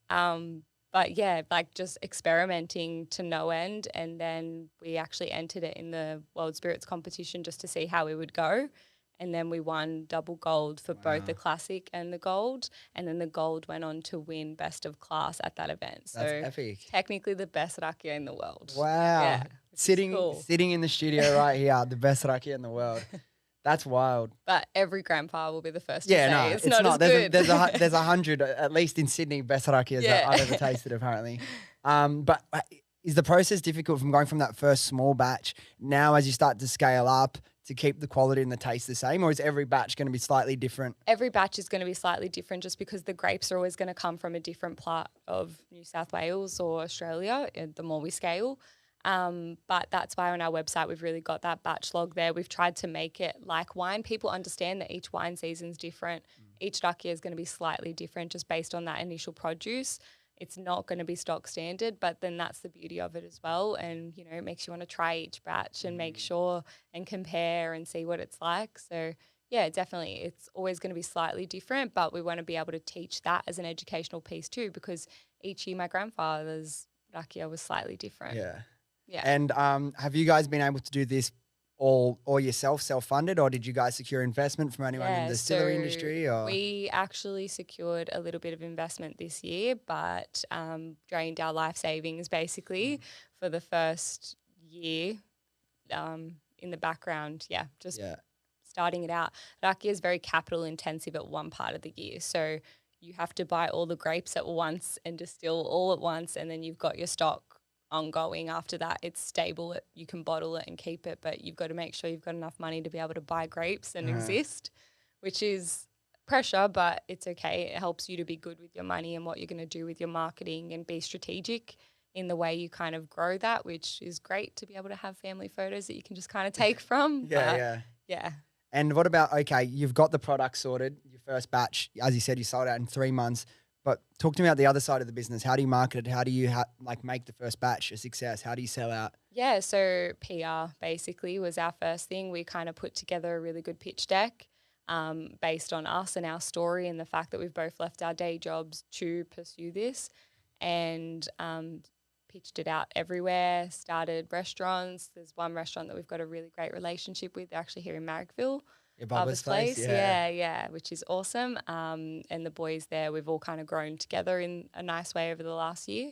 But yeah, just experimenting to no end. And then we actually entered it in the World Spirits competition just to see how we would go. And then we won double gold for both the classic and the gold. And then the gold went on to win best of class at that event. So that's epic. Technically the best Rakija in the world. Wow. Yeah, sitting in the studio right here, the best Rakija in the world. That's wild. But every grandpa will be the first to say it's not as good. There's 100, at least in Sydney, best Rakijas that I've ever tasted, apparently. But is the process difficult from going from that first small batch now as you start to scale up to keep the quality and the taste the same, or is every batch going to be slightly different? Every batch is going to be slightly different just because the grapes are always going to come from a different part of New South Wales or Australia, the more we scale. But that's why on our website we've really got that batch log there. We've tried to make it like wine. People understand that each wine season's different. Each Rakija is going to be slightly different just based on that initial produce. It's not going to be stock standard, but then that's the beauty of it as well. And, it makes you want to try each batch and make sure and compare and see what it's like. So, yeah, definitely it's always going to be slightly different, but we want to be able to teach that as an educational piece too, because each year my grandfather's Rakija was slightly different. Yeah. Yeah. And have you guys been able to do this all yourself, self-funded, or did you guys secure investment from anyone in the distillery industry? Or? We actually secured a little bit of investment this year, but drained our life savings basically for the first year in the background. Yeah, just starting it out, Rakija is very capital intensive at one part of the year. So you have to buy all the grapes at once and distill all at once, and then you've got your stock ongoing after that. It's stable, you can bottle it and keep it, but you've got to make sure you've got enough money to be able to buy grapes and exist, which is pressure, but it's okay. It helps you to be good with your money and what you're going to do with your marketing and be strategic in the way you kind of grow that, which is great to be able to have family photos that you can just kind of take from. Yeah. And what about, okay, you've got the product sorted, your first batch, as you said, you sold out in 3 months. But talk to me about the other side of the business. How do you market it? How do you make the first batch a success? How do you sell out? Yeah, so PR basically was our first thing. We kind of put together a really good pitch deck based on us and our story and the fact that we've both left our day jobs to pursue this, and pitched it out everywhere, started restaurants. There's one restaurant that we've got a really great relationship with. They're actually here in Marrickville. Bubba's place. Yeah, which is awesome. And the boys there, we've all kind of grown together in a nice way over the last year.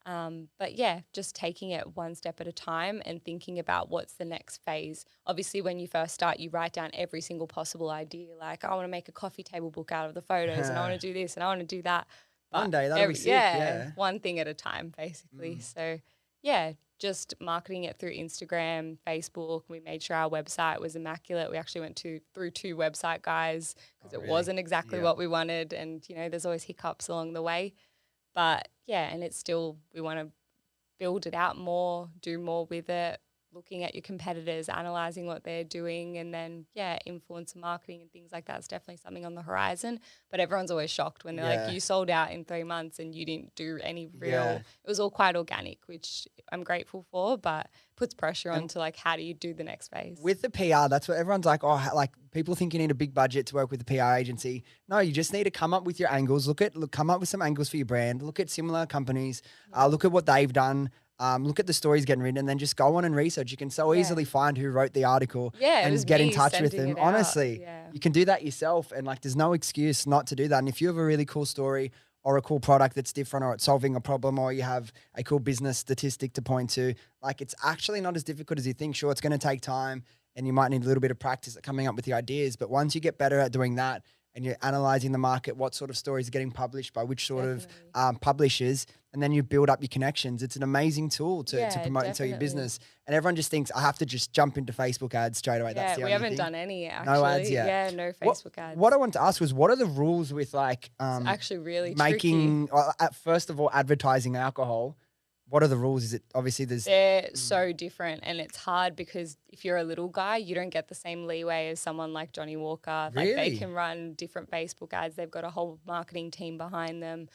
But yeah, just taking it one step at a time and thinking about what's the next phase. Obviously, when you first start, you write down every single possible idea. Like, I want to make a coffee table book out of the photos, and I want to do this, and I want to do that. But one day, that'll be sick. Yeah, one thing at a time, basically. So yeah, just marketing it through Instagram, Facebook. We made sure our website was immaculate. We actually went through 2 website guys because it wasn't exactly what we wanted. And, you know, there's always hiccups along the way. But, yeah, and it's still, we want to build it out more, do more with it, looking at your competitors, analysing what they're doing, and then, influencer marketing and things like that is definitely something on the horizon. But everyone's always shocked when they're like, you sold out in 3 months and you didn't do any real it was all quite organic, which I'm grateful for, but puts pressure on to, like, how do you do the next phase? With the PR, that's what everyone's like, like people think you need a big budget to work with a PR agency. No, you just need to come up with your angles, come up with some angles for your brand, look at similar companies, look at what they've done. Look at the stories getting written, and then just go on and research. You can so easily find who wrote the article and get in touch with them. Honestly, you can do that yourself, and like, there's no excuse not to do that. And if you have a really cool story or a cool product that's different, or it's solving a problem, or you have a cool business statistic to point to, like, it's actually not as difficult as you think. Sure, it's going to take time, and you might need a little bit of practice at coming up with the ideas. But once you get better at doing that, and you're analyzing the market, what sort of stories are getting published by which sort of publishers, and then you build up your connections. It's an amazing tool to promote and sell your business. And everyone just thinks, I have to just jump into Facebook ads straight away. That's the only thing. We haven't done any, actually. No ads yet. Yeah, no Facebook ads. What I wanted to ask was, what are the rules with, like, it's actually really making, first of all, advertising alcohol? What are the rules? Is it obviously they're so different, and it's hard because if you're a little guy, you don't get the same leeway as someone like Johnny Walker. Really? Like, they can run different Facebook ads. They've got a whole marketing team behind them.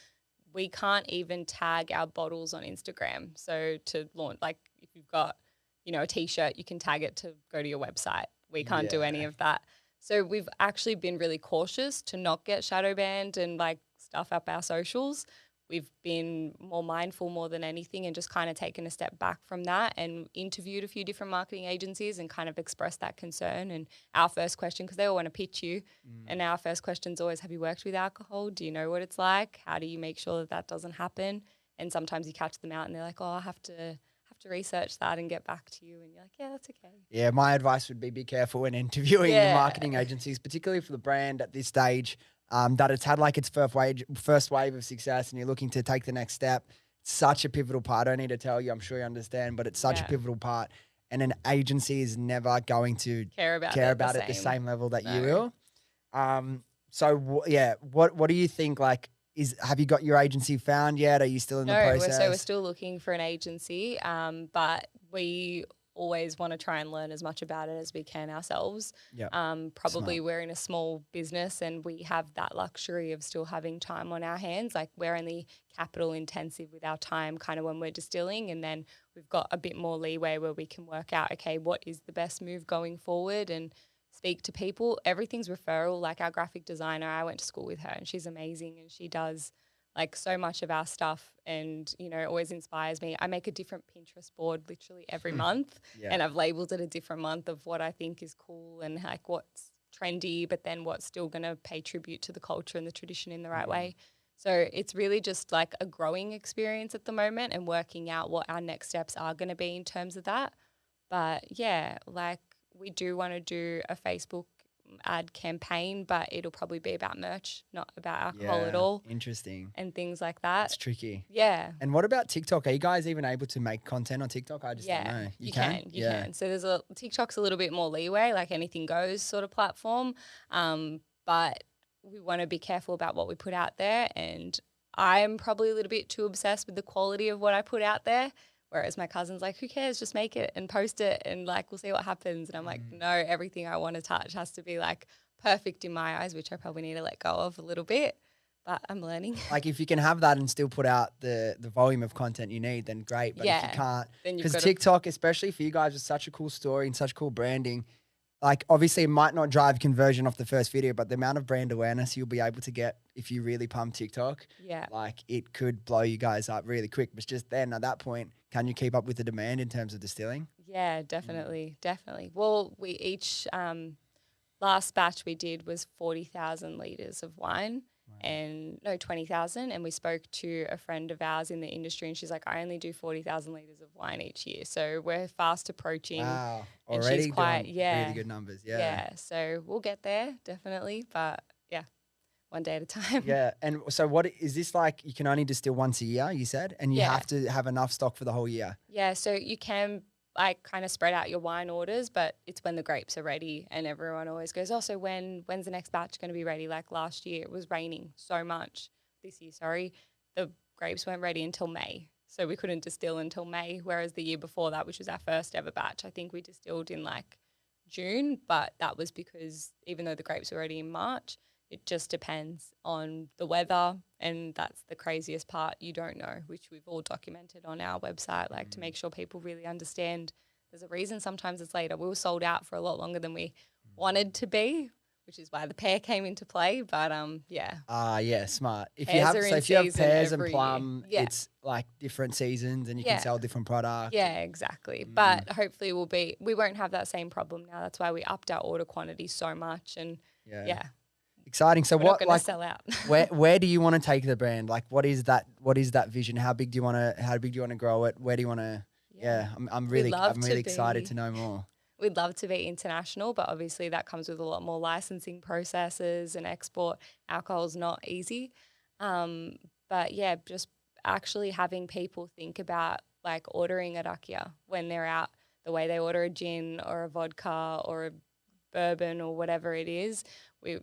We can't even tag our bottles on Instagram. So to launch, like, if you've got, you know, a T-shirt, you can tag it to go to your website. We can't do any of that. So we've actually been really cautious to not get shadow banned and, like, stuff up our socials. We've been more mindful more than anything, and just kind of taken a step back from that and interviewed a few different marketing agencies and kind of expressed that concern. And our first question, because they all want to pitch you, and our first question is always, have you worked with alcohol? Do you know what it's like? How do you make sure that that doesn't happen? And sometimes you catch them out and they're like, oh, I have to research that and get back to you. And you're like, yeah, that's okay. Yeah, my advice would be careful when interviewing the marketing agencies, particularly for the brand at this stage. That it's had like its first wave of success, and you're looking to take the next step. It's such a pivotal part. I don't need to tell you, I'm sure you understand, but it's such a pivotal part. And an agency is never going to care about it at the same level that you will. What do you think, like, have you got your agency found yet? Are you still in the process? So we're still looking for an agency, but we always want to try and learn as much about it as we can ourselves. Probably we're in a small business, and we have that luxury of still having time on our hands. Like, we're only capital intensive with our time kind of when we're distilling, and then we've got a bit more leeway where we can work out, okay, what is the best move going forward, and speak to people. Everything's referral. Like, our graphic designer, I went to school with her, and she's amazing, and she does like so much of our stuff, and, you know, always inspires me. I make a different Pinterest board literally every month, and I've labeled it a different month of what I think is cool and like what's trendy, but then what's still going to pay tribute to the culture and the tradition in the right way. So it's really just like a growing experience at the moment, and working out what our next steps are going to be in terms of that. But yeah, like, we do want to do a Facebook ad campaign, but it'll probably be about merch, not about alcohol at all. Interesting. And things like that. It's tricky. Yeah. And what about TikTok? Are you guys even able to make content on TikTok? I just don't know. You can. So there's TikTok's a little bit more leeway, like anything goes sort of platform. But we want to be careful about what we put out there. And I'm probably a little bit too obsessed with the quality of what I put out there. Whereas my cousin's like, who cares? Just make it and post it and like, we'll see what happens. And I'm like, no, everything I want to touch has to be like perfect in my eyes, which I probably need to let go of a little bit, but I'm learning. Like if you can have that and still put out the volume of content you need, then great. But if you can't, because TikTok, especially for you guys, is such a cool story and such cool branding. Like obviously it might not drive conversion off the first video, but the amount of brand awareness you'll be able to get if you really pump TikTok, like it could blow you guys up really quick. But just then at that point, can you keep up with the demand in terms of distilling? Yeah, definitely. Well, we each, last batch we did was 40,000 litres of wine. And 20,000. And we spoke to a friend of ours in the industry and she's like, I only do 40,000 litres of wine each year. So we're fast approaching. Wow. And already she's quite, really good numbers. Yeah. So we'll get there definitely. But one day at a time. Yeah. And so what is this like? You can only distill once a year, you said, and you have to have enough stock for the whole year. Yeah. So you can like kind of spread out your wine orders, but it's when the grapes are ready and everyone always goes, oh, so when's the next batch going to be ready? Like last year it was raining so much. This year, the grapes weren't ready until May. So we couldn't distill until May, whereas the year before that, which was our first ever batch, I think we distilled in like June, but that was because even though the grapes were ready in March, it just depends on the weather, and that's the craziest part. You don't know, which we've all documented on our website, like to make sure people really understand there's a reason sometimes it's later. We were sold out for a lot longer than we wanted to be, which is why the pear came into play. But smart. If pears you have pears and plum, it's like different seasons and you can sell different products. Yeah, exactly. But hopefully we won't have that same problem now. That's why we upped our order quantity so much, and exciting. So we're not sell out. where do you want to take the brand? Like what is that vision? How big do you want to grow it? Where do you want to I'm really excited to know more. We'd love to be international, but obviously that comes with a lot more licensing processes and export. Alcohol's not easy. But yeah, just actually having people think about like ordering a rakia when they're out, the way they order a gin or a vodka or a bourbon or whatever it is.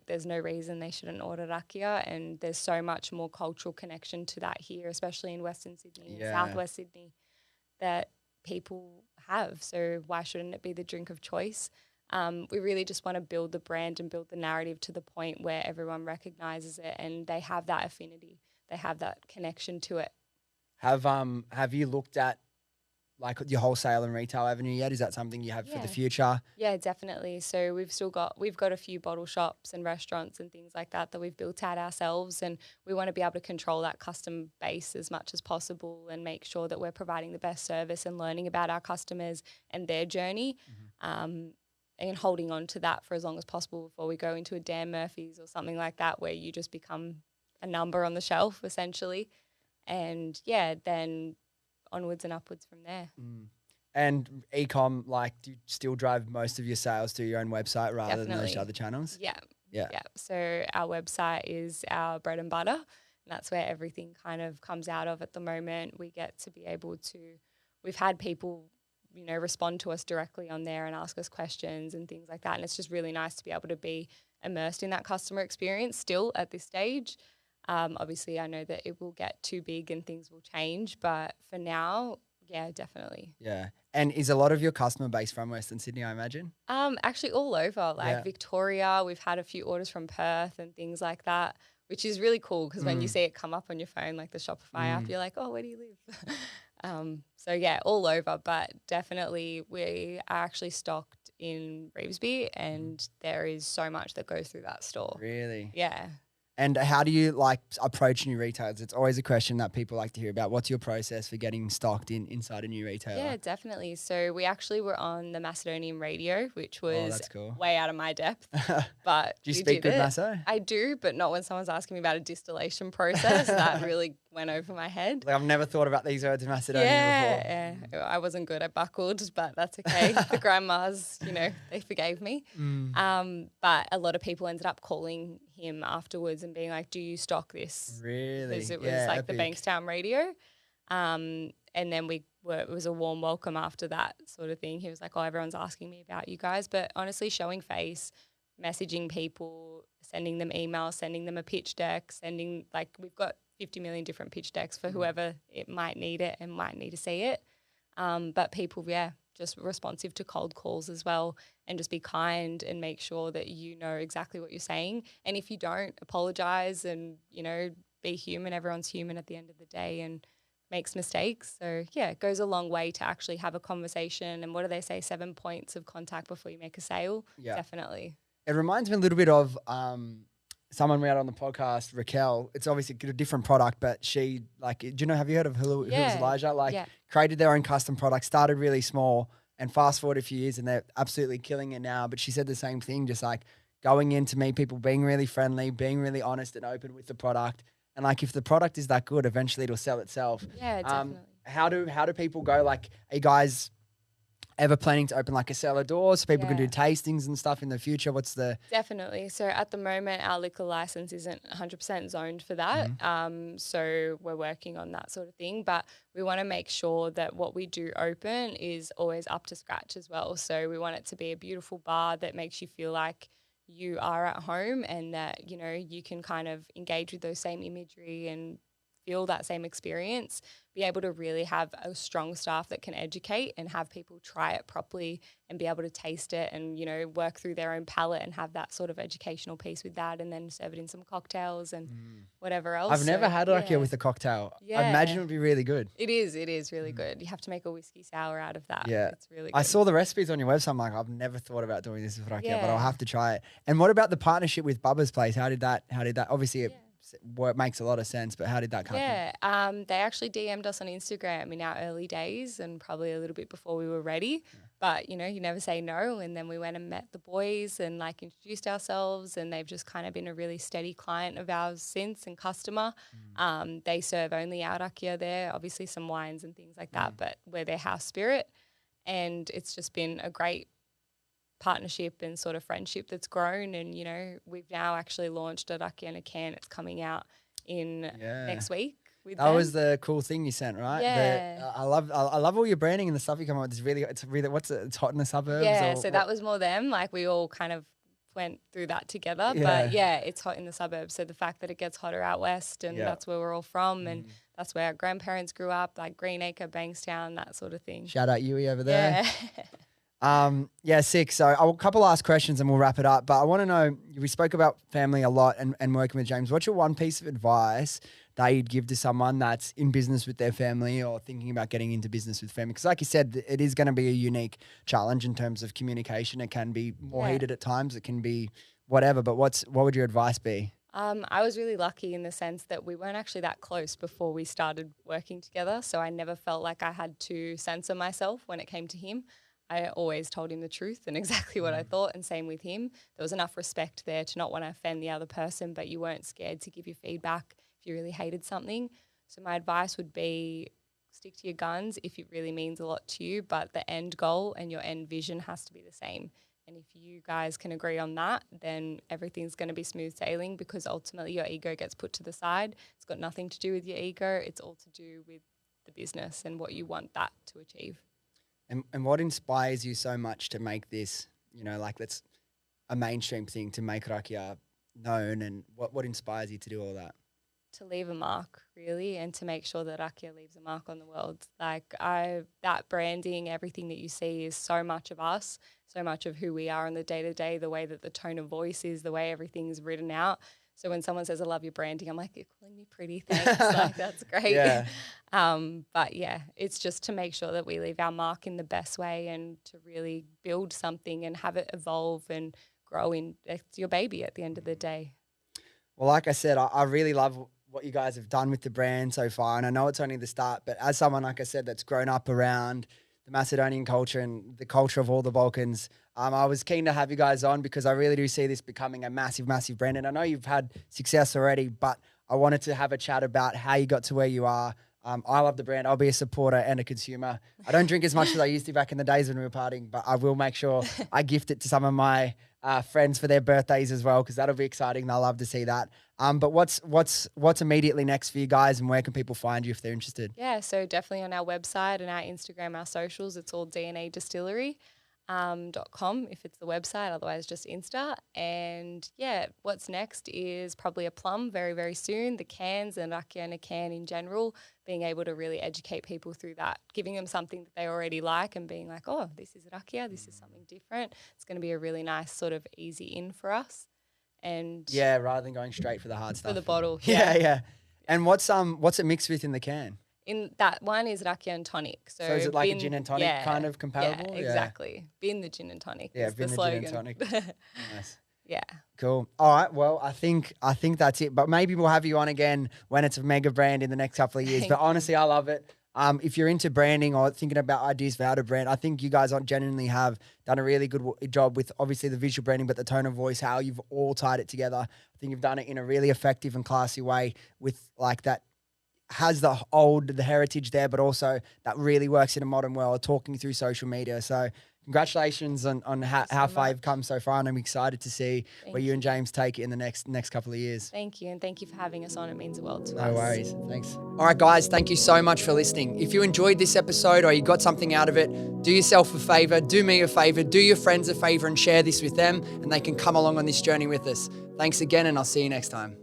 There's no reason they shouldn't order rakia, and there's so much more cultural connection to that here, especially in Western Sydney and Southwest Sydney, that people have. So why shouldn't it be the drink of choice? We really just want to build the brand and build the narrative to the point where everyone recognises it and they have that affinity. They have that connection to it. Have you looked at like your wholesale and retail avenue yet? Is that something you have for the future? Yeah, definitely. So we've got a few bottle shops and restaurants and things like that we've built out ourselves, and we want to be able to control that custom base as much as possible and make sure that we're providing the best service and learning about our customers and their journey, and holding on to that for as long as possible before we go into a Dan Murphy's or something like that where you just become a number on the shelf essentially. And then onwards and upwards from there. And e-com, like, do you still drive most of your sales to your own website rather than those other channels? Yeah. So our website is our bread and butter, and that's where everything kind of comes out of at the moment. We get to be able to, we've had people, respond to us directly on there and ask us questions and things like that. And it's just really nice to be able to be immersed in that customer experience still at this stage. Obviously, I know that it will get too big and things will change, but for now, yeah, definitely. Yeah. And is a lot of your customer base from Western Sydney, I imagine? Actually all over, Victoria. We've had a few orders from Perth and things like that, which is really cool because when you see it come up on your phone, like the Shopify app, you're like, oh, where do you live? So yeah, all over, but definitely we are actually stocked in Revesby, and there is so much that goes through that store. Really? Yeah. And how do you like approach new retailers? It's always a question that people like to hear about. What's your process for getting stocked inside a new retailer? Yeah, definitely. So we actually were on the Macedonian radio, which was that's cool. way out of my depth. But do you speak good Maso? I do, but not when someone's asking me about a distillation process. That really went over my head. Like I've never thought about these words in Macedonian before. Yeah, I wasn't good. I buckled, but that's okay. The grandmas, they forgave me. But a lot of people ended up calling him afterwards and being like, do you stock this? Really? Because it was like the Bankstown radio. And then it was a warm welcome after that sort of thing. He was like, oh, everyone's asking me about you guys. But honestly, showing face, messaging people, sending them emails, sending them a pitch deck, we've got 50 million different pitch decks for whoever it might need it and might need to see it. But people, just responsive to cold calls as well, and just be kind and make sure that you know exactly what you're saying. And if you don't, apologize and, be human. Everyone's human at the end of the day and makes mistakes. So, it goes a long way to actually have a conversation. And what do they say? 7 points of contact before you make a sale? Yeah. Definitely. It reminds me a little bit of someone we had on the podcast, Raquel. It's obviously a different product, but she, have you heard of Who's Elijah? Created their own custom product, started really small, and fast forward a few years and they're absolutely killing it now. But she said the same thing, just like going in to meet people, being really friendly, being really honest and open with the product. And if the product is that good, eventually it'll sell itself. Yeah, definitely. How do people go? Are you guys ever planning to open a cellar door so people can do tastings and stuff in the future? Definitely. So at the moment, our liquor license isn't 100% zoned for that. So we're working on that sort of thing. But we want to make sure that what we do open is always up to scratch as well. So we want it to be a beautiful bar that makes you feel like you are at home and that, you can kind of engage with those same imagery and feel that same experience, be able to really have a strong staff that can educate and have people try it properly and be able to taste it and, work through their own palate and have that sort of educational piece with that and then serve it in some cocktails and whatever else. I've never had Rakija with a cocktail. I imagine it would be really good. It is really good. You have to make a whiskey sour out of that. Yeah. It's really good. I saw the recipes on your website. I'm like, I've never thought about doing this with Rakija, but I'll have to try it. And what about the partnership with Bubba's Place? How did that, obviously it makes a lot of sense, but how did that come? They actually DM'd us on Instagram in our early days and probably a little bit before we were ready. But, you never say no. And then we went and met the boys and introduced ourselves, and they've just kind of been a really steady client of ours since and customer. They serve only our Rakija there, obviously some wines and things like that, but we're their house spirit. And it's just been a great partnership and sort of friendship that's grown. And, we've now actually launched a Rakija in a can. It's coming out in next week. That was the cool thing you sent, right? Yeah. I love all your branding and the stuff you come up with. It's really it's hot in the suburbs. Yeah, so that was more them. We all kind of went through that together. Yeah. But it's hot in the suburbs. So the fact that it gets hotter out west and that's where we're all from and that's where our grandparents grew up, Greenacre, Bankstown, that sort of thing. Shout out Yui over there. Yeah. Sick. So a couple last questions and we'll wrap it up. But I want to know, we spoke about family a lot and working with James. What's your one piece of advice that you'd give to someone that's in business with their family or thinking about getting into business with family? Because like you said, it is going to be a unique challenge in terms of communication. It can be more heated at times. It can be whatever. But what would your advice be? I was really lucky in the sense that we weren't actually that close before we started working together. So I never felt like I had to censor myself when it came to him. I always told him the truth and exactly what I thought, and same with him. There was enough respect there to not want to offend the other person, but you weren't scared to give your feedback if you really hated something. So my advice would be stick to your guns if it really means a lot to you, but the end goal and your end vision has to be the same. And if you guys can agree on that, then everything's going to be smooth sailing, because ultimately your ego gets put to the side. It's got nothing to do with your ego. It's all to do with the business and what you want that to achieve. And what inspires you so much to make this, that's a mainstream thing, to make Rakija known, and what inspires you to do all that? To leave a mark, really, and to make sure that Rakija leaves a mark on the world. That branding, everything that you see is so much of us, so much of who we are on the day-to-day, the way that the tone of voice is, the way everything is written out. So when someone says, I love your branding, I'm like, you're calling me pretty, thanks. That's great. Yeah. But it's just to make sure that we leave our mark in the best way and to really build something and have it evolve and grow in. It's your baby at the end of the day. Well, like I said, I really love what you guys have done with the brand so far. And I know it's only the start, but as someone, like I said, that's grown up around the Macedonian culture and the culture of all the Balkans, I was keen to have you guys on because I really do see this becoming a massive, massive brand. And I know you've had success already, but I wanted to have a chat about how you got to where you are. I love the brand. I'll be a supporter and a consumer. I don't drink as much as I used to back in the days when we were partying, but I will make sure I gift it to some of my friends for their birthdays as well, because that'll be exciting. They'll love to see that. But what's immediately next for you guys, and where can people find you if they're interested? Yeah, so definitely on our website and our Instagram, our socials, it's all DNA Distillery. .com if it's the website, otherwise just Insta. And yeah, what's next is probably a plum very, very soon, the cans and Rakija in a can in general, being able to really educate people through that, giving them something that they already like and being like, oh, this is Rakija, this is something different. It's going to be a really nice sort of easy in for us. And yeah, rather than going straight for the hard stuff. For the bottle. Yeah. And what's it mixed with in the can? In that one is Rakija and tonic. So is it like a gin and tonic kind of comparable? Yeah, exactly. Bin the gin and tonic. Yeah, is bin the the gin slogan. and tonic. Nice. Yeah. Cool. All right. Well, I think that's it. But maybe we'll have you on again when it's a mega brand in the next couple of years. But honestly, I love it. If you're into branding or thinking about ideas for how to brand, I think you guys genuinely have done a really good job with obviously the visual branding, but the tone of voice, how you've all tied it together. I think you've done it in a really effective and classy way with like that. Has the heritage there, but also that really works in a modern world, talking through social media. So congratulations on how far you've come so far, and I'm excited to see where you and James take it in the next couple of years. Thank you, and thank you for having us on. It means the world to us. No worries. Thanks. All right, guys, thank you so much for listening. If you enjoyed this episode or you got something out of it, do yourself a favor, do me a favor, do your friends a favor and share this with them, and they can come along on this journey with us. Thanks again, and I'll see you next time.